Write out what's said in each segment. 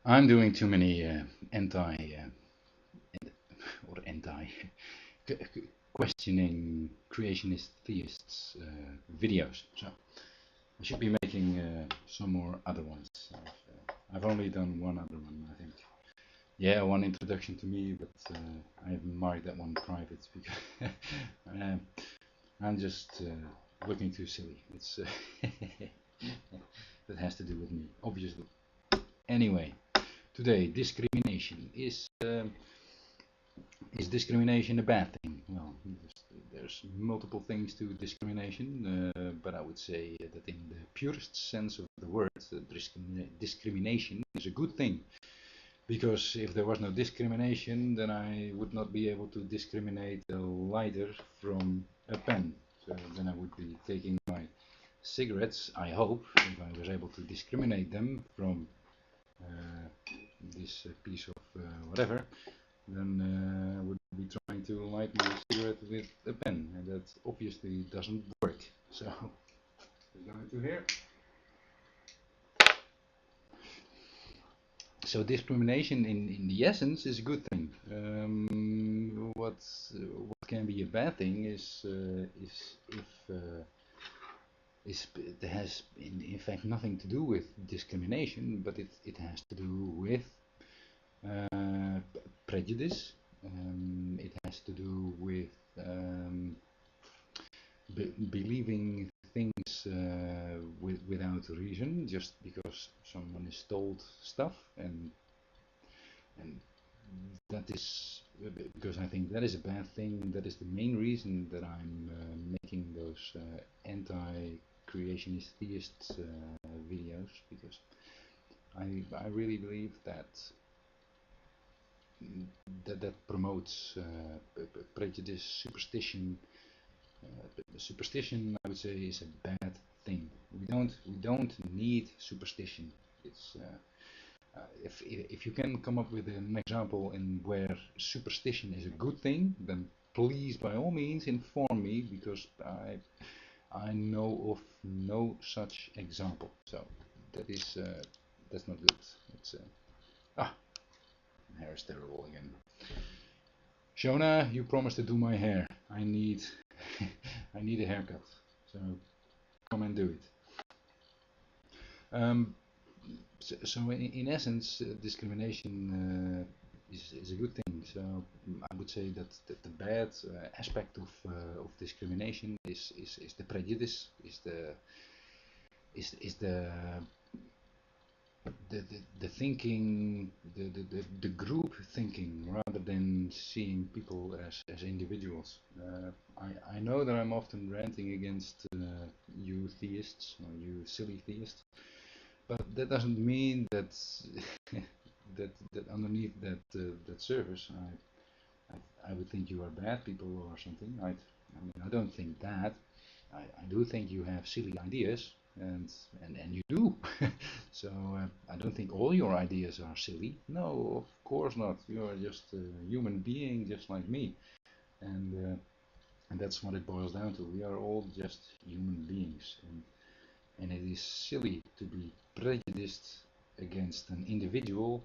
I'm doing too many or anti questioning creationist theists videos. So I should be making some more other ones. I've only done one other one, I think. Yeah, one introduction to me, but I've marked that one private because I'm just looking too silly. It's that has to do with me, obviously. Anyway, today discrimination is discrimination a bad thing? Well, there's multiple things to discrimination, but I would say that in the purest sense of the word, discrimination is a good thing. Because if there was no discrimination, then I would not be able to discriminate a lighter from a pen. So then I would be taking my cigarettes, I hope, if I was able to discriminate them from this piece of whatever, then I would be trying to light my cigarette with a pen, and that obviously doesn't work. So we're going to here. So discrimination in the essence is a good thing. What can be a bad thing is if it has in fact nothing to do with discrimination, but it has to do with uh, prejudice. It has to do with believing things without reason, just because someone is told stuff, and that is because I think that is a bad thing. That is the main reason that I'm making those anti-creationist theists videos, because I really believe that that promotes prejudice, superstition. Superstition, I would say, is a bad thing. We don't need superstition. It's if you can come up with an example in where superstition is a good thing, then please, by all means, inform me, because I know of no such example. So that is that's not good. It's ah, my hair is terrible again. Shona, you promised to do my hair. I need I need a haircut. So come and do it. Um, so in essence, discrimination is a good thing. So I would say that the bad aspect of discrimination is the prejudice, is the thinking, the group thinking, rather than seeing people as individuals. I know that I'm often ranting against you theists, or you silly theists, but that doesn't mean that that underneath that surface, I would think you are bad people or something. I mean, I don't think that. I do think you have silly ideas, and you do. So I don't think all your ideas are silly. No, of course not. You are just a human being, just like me, and that's what it boils down to. We are all just human beings, and it is silly to be prejudiced against an individual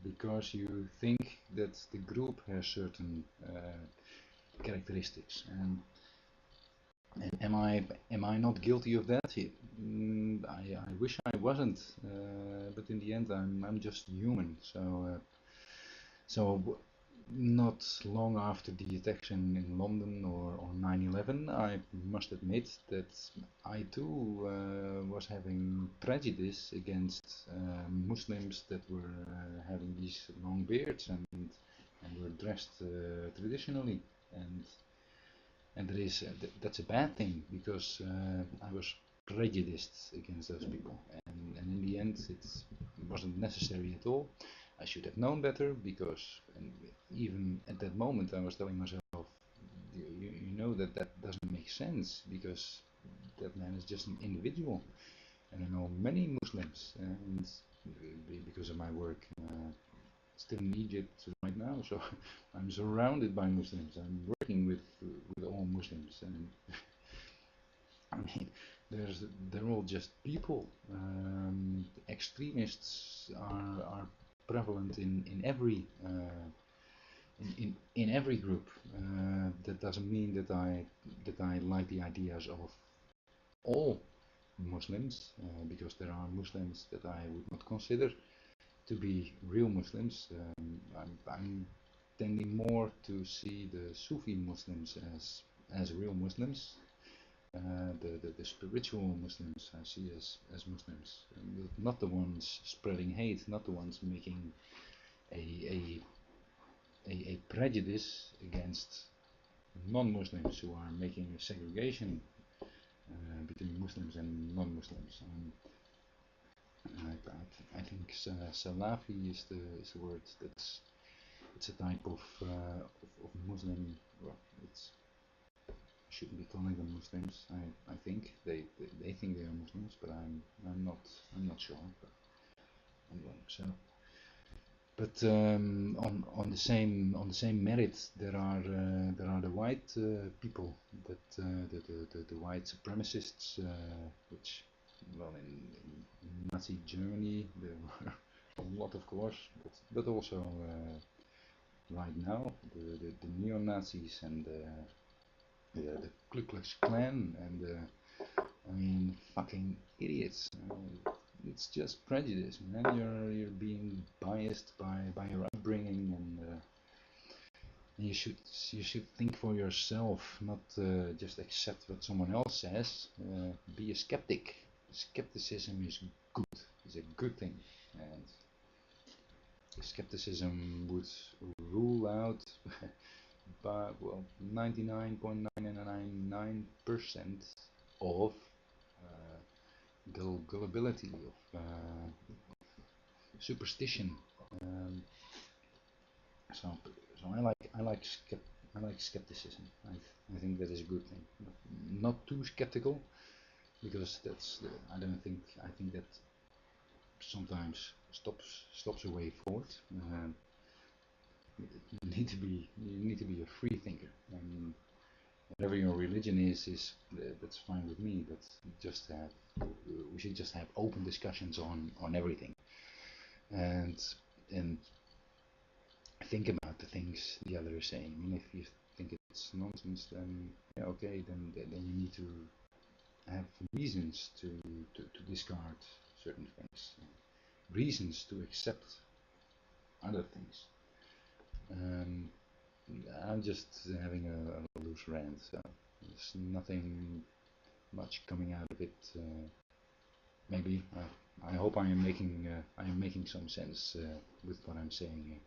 because you think that the group has certain characteristics. And am I not guilty of that? I wish I wasn't, but in the end I'm just human. So not long after the attacks in London or 9/11, I must admit that I too was having prejudice against Muslims that were having these long beards and were dressed traditionally, and that's a bad thing, because I was prejudiced against those people, and in the end it wasn't necessary at all. I should have known better, because and even at that moment I was telling myself, you know that doesn't make sense, because that man is just an individual, and I know many Muslims, and because of my work still in Egypt right now, so I'm surrounded by Muslims. I'm working with all Muslims, and I mean, they're all just people. Extremists are prevalent in every in every group. That doesn't mean that I like the ideas of all Muslims, because there are Muslims that I would not consider to be real Muslims. I'm tending more to see the Sufi Muslims as real Muslims. The spiritual Muslims I see as Muslims, not the ones spreading hate, not the ones making a, a prejudice against non-Muslims who are making a segregation between Muslims and non-Muslims. I think Salafi is the word. It's a type of Muslim. Well, it's shouldn't be calling them Muslims. I think they think they are Muslims, but I'm not sure. But anyway, so but on the same merit, there are the white people that the white supremacists, which well in Nazi Germany there were a lot, of course, but also right now the neo Nazis and the Ku Klux Klan and I mean fucking idiots. It's just prejudice, man. You're being biased by your upbringing, and you should think for yourself, not just accept what someone else says. Be a skeptic. Skepticism is good. It's a good thing, and skepticism would rule out, but well, 99.999% of gullibility, of superstition. Um, so, so I like skepticism. I think that is a good thing. Not too skeptical, because I don't think I think that sometimes stops a way forward. You need to be a free thinker, and whatever your religion is that's fine with me. But just have we should just have open discussions on everything, and and think about the things the other is saying. And if you think it's nonsense, then yeah, okay, then you need to have reasons to discard certain things, reasons to accept other things. Um, I'm just having a loose rant, so there's nothing much coming out of it. Maybe I hope I am making some sense with what I'm saying here.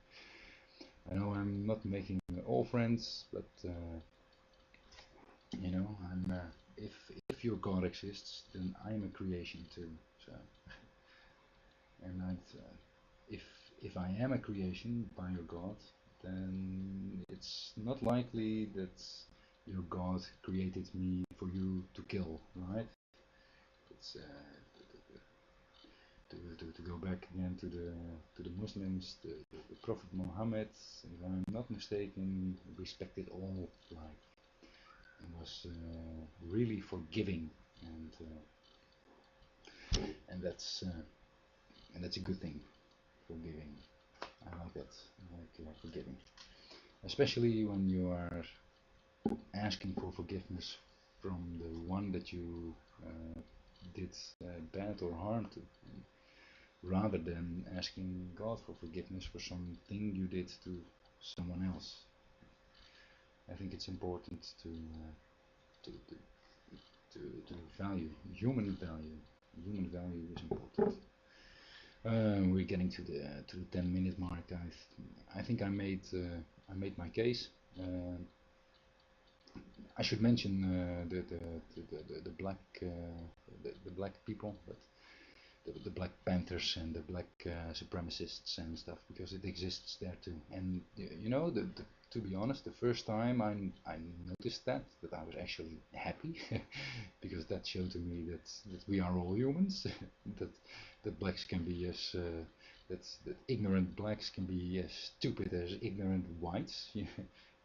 I know I'm not making all friends, but you know, if your God exists, then I'm a creation too. So, and if if I am a creation by your God, then it's not likely that your God created me for you to kill, right? It's to go back again to the Muslims, the Prophet Muhammad, if I'm not mistaken, respected all life and was really forgiving, and and that's uh, and that's a good thing. Forgiving, I like that. I like forgiving, especially when you are asking for forgiveness from the one that you did bad or harm to, rather than asking God for forgiveness for something you did to someone else. I think it's important to, to, to value human value. Human value is important. We're getting to the 10-minute mark. I think I made my case. I should mention the black the black people, but the Black Panthers and the black supremacists and stuff, because it exists there too. And you know, to be honest, the first time I noticed that I was actually happy because that showed to me that we are all humans, that blacks can be as that ignorant blacks can be as stupid as ignorant whites.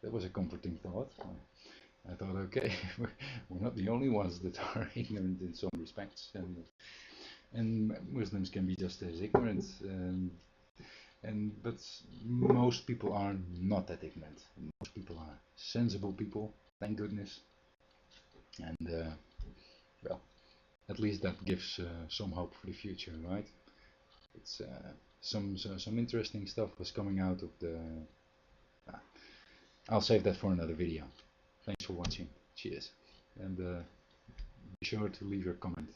That was a comforting thought. I thought, okay, we're not the only ones that are ignorant in some respects, and Muslims can be just as ignorant, but most people are not that ignorant. Most people are sensible people, thank goodness. And well, at least that gives some hope for the future, right? It's some interesting stuff was coming out of the. I'll save that for another video. Thanks for watching. Cheers, and be sure to leave your comment.